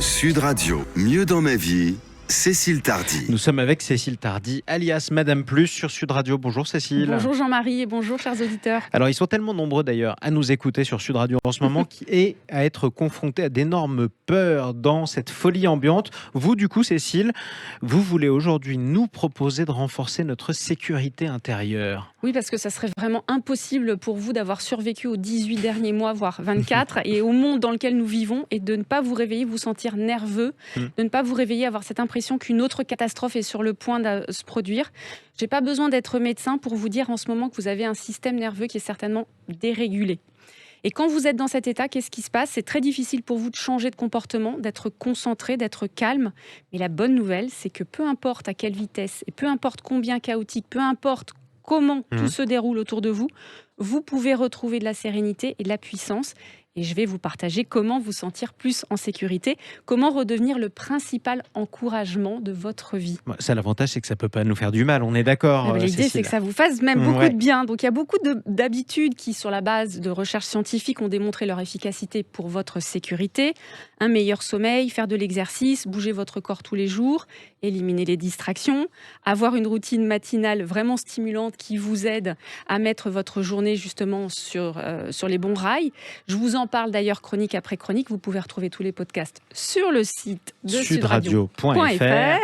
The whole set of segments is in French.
Sud Radio, mieux dans ma vie, Cécile Tardy. Nous sommes avec Cécile Tardy, alias Madame Plus, sur Sud Radio. Bonjour Cécile. Bonjour Jean-Marie et bonjour chers auditeurs. Alors ils sont tellement nombreux d'ailleurs à nous écouter sur Sud Radio en ce moment et à être confrontés à d'énormes peurs dans cette folie ambiante. Vous du coup Cécile, vous voulez aujourd'hui nous proposer de renforcer notre sécurité intérieure. Oui, parce que ça serait vraiment impossible pour vous d'avoir survécu aux 18 derniers mois, voire 24, et au monde dans lequel nous vivons, et de ne pas vous réveiller, vous sentir nerveux, de ne pas vous réveiller, avoir cette impression qu'une autre catastrophe est sur le point de se produire. Je n'ai pas besoin d'être médecin pour vous dire en ce moment que vous avez un système nerveux qui est certainement dérégulé. Et quand vous êtes dans cet état, qu'est-ce qui se passe ? C'est très difficile pour vous de changer de comportement, d'être concentré, d'être calme. Mais la bonne nouvelle, c'est que peu importe à quelle vitesse, et peu importe combien chaotique, peu importe comment tout se déroule autour de vous, vous pouvez retrouver de la sérénité et de la puissance. Et je vais vous partager comment vous sentir plus en sécurité, comment redevenir le principal encouragement de votre vie. Ça, l'avantage, c'est que ça ne peut pas nous faire du mal, on est d'accord. L'idée, c'est que ça vous fasse même beaucoup de bien. Donc, il y a beaucoup d'habitudes qui, sur la base de recherches scientifiques, ont démontré leur efficacité pour votre sécurité. Un meilleur sommeil, faire de l'exercice, bouger votre corps tous les jours, éliminer les distractions, avoir une routine matinale vraiment stimulante qui vous aide à mettre votre journée justement sur les bons rails. Je vous en parle d'ailleurs chronique après chronique. Vous pouvez retrouver tous les podcasts sur le site de sudradio.fr.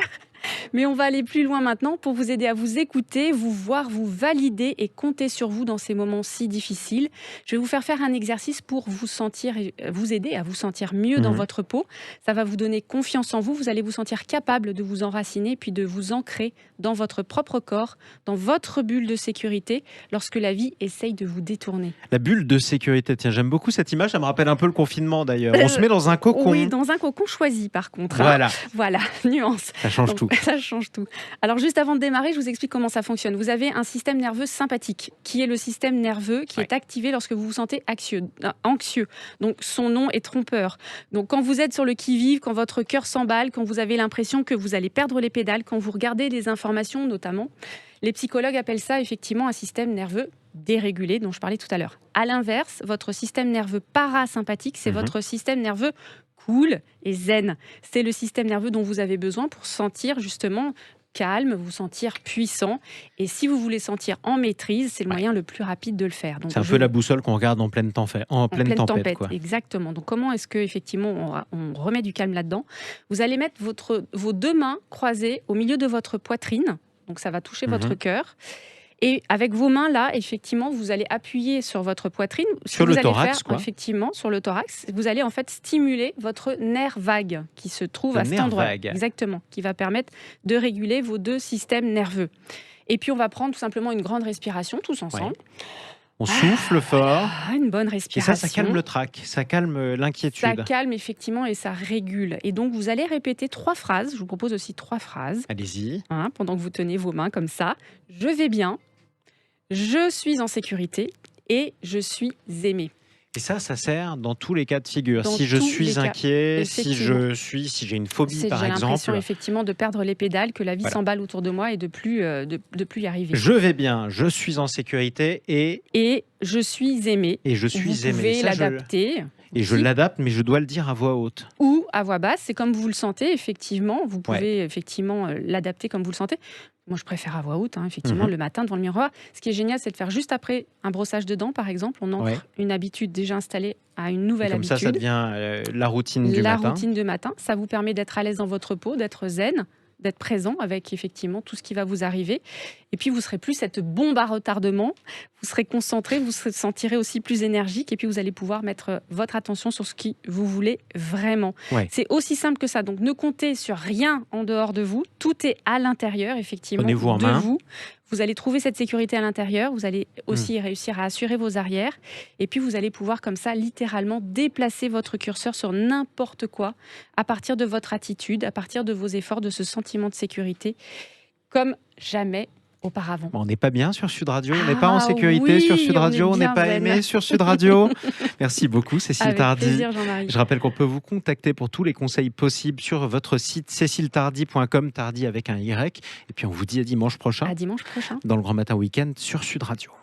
Mais on va aller plus loin maintenant pour vous aider à vous écouter, vous voir, vous valider et compter sur vous dans ces moments si difficiles. Je vais vous faire un exercice pour vous aider à vous sentir mieux dans votre peau. Ça va vous donner confiance en vous. Vous allez vous sentir capable de vous enraciner puis de vous ancrer dans votre propre corps, dans votre bulle de sécurité lorsque la vie essaye de vous détourner. La bulle de sécurité, tiens, j'aime beaucoup cette image. Ça me rappelle un peu le confinement d'ailleurs. On se met dans un cocon. Oui, dans un cocon choisi par contre. Voilà, nuance. Ça change tout. Ça change tout. Alors, juste avant de démarrer, je vous explique comment ça fonctionne. Vous avez un système nerveux sympathique, qui est le système nerveux qui est activé lorsque vous vous sentez anxieux. Donc, son nom est trompeur. Donc, quand vous êtes sur le qui-vive, quand votre cœur s'emballe, quand vous avez l'impression que vous allez perdre les pédales, quand vous regardez des informations notamment, les psychologues appellent ça effectivement un système nerveux dérégulé, dont je parlais tout à l'heure. À l'inverse, votre système nerveux parasympathique, c'est votre système nerveux cool et zen. C'est le système nerveux dont vous avez besoin pour sentir justement calme, vous sentir puissant. Et si vous voulez sentir en maîtrise, c'est le moyen le plus rapide de le faire. Donc, c'est un peu la boussole qu'on regarde en pleine tempête. Quoi. Exactement. Donc comment est-ce qu'effectivement on remet du calme là-dedans ? Vous allez mettre vos deux mains croisées au milieu de votre poitrine. Donc ça va toucher votre cœur. Et avec vos mains là, effectivement, vous allez appuyer sur votre poitrine. Sur le thorax, quoi. Effectivement, sur le thorax. Vous allez en fait stimuler votre nerf vague qui se trouve à cet endroit. Vague. Exactement, qui va permettre de réguler vos deux systèmes nerveux. Et puis on va prendre tout simplement une grande respiration tous ensemble. Ouais. On souffle fort. Une bonne respiration. Et ça calme le trac, ça calme l'inquiétude. Ça calme effectivement et ça régule. Et donc vous allez répéter 3 phrases. Je vous propose aussi 3 phrases. Allez-y. Pendant que vous tenez vos mains comme ça. Je vais bien. Je suis en sécurité et je suis aimée. Et ça sert dans tous les cas de figure. Si je suis inquiet, si j'ai une phobie par exemple. J'ai l'impression effectivement de perdre les pédales, que la vie s'emballe autour de moi et de plus y arriver. Je vais bien, je suis en sécurité et je suis aimée. Et je suis aimée. Vous pouvez l'adapter. Et je l'adapte, mais je dois le dire à voix haute. Ou à voix basse, c'est comme vous le sentez, effectivement. Vous pouvez effectivement l'adapter comme vous le sentez. Moi, je préfère à voix haute, effectivement, le matin devant le miroir. Ce qui est génial, c'est de faire juste après un brossage de dents, par exemple. On ancre une habitude déjà installée à une nouvelle habitude. Comme ça devient la routine du matin. La routine du matin. Ça vous permet d'être à l'aise dans votre peau, d'être zen, d'être présent avec effectivement tout ce qui va vous arriver. Et puis, vous serez plus cette bombe à retardement. Vous serez concentré, vous se sentirez aussi plus énergique. Et puis, vous allez pouvoir mettre votre attention sur ce que vous voulez vraiment. C'est aussi simple que ça. Donc, ne comptez sur rien en dehors de vous. Tout est à l'intérieur, effectivement, de vous. Vous allez trouver cette sécurité à l'intérieur. Vous allez aussi réussir à assurer vos arrières. Et puis, vous allez pouvoir comme ça, littéralement, déplacer votre curseur sur n'importe quoi à partir de votre attitude, à partir de vos efforts, de ce sentiment de sécurité, comme jamais auparavant. On n'est pas bien sur Sud Radio, on n'est pas en sécurité sur Sud Radio, on n'est pas aimé sur Sud Radio. Merci beaucoup Cécile Tardy. Avec plaisir, Jean-Marie. Je rappelle qu'on peut vous contacter pour tous les conseils possibles sur votre site ceciletardy.com, Tardy avec un Y. Et puis on vous dit à dimanche prochain. À dimanche prochain. Dans le Grand Matin Week-end sur Sud Radio.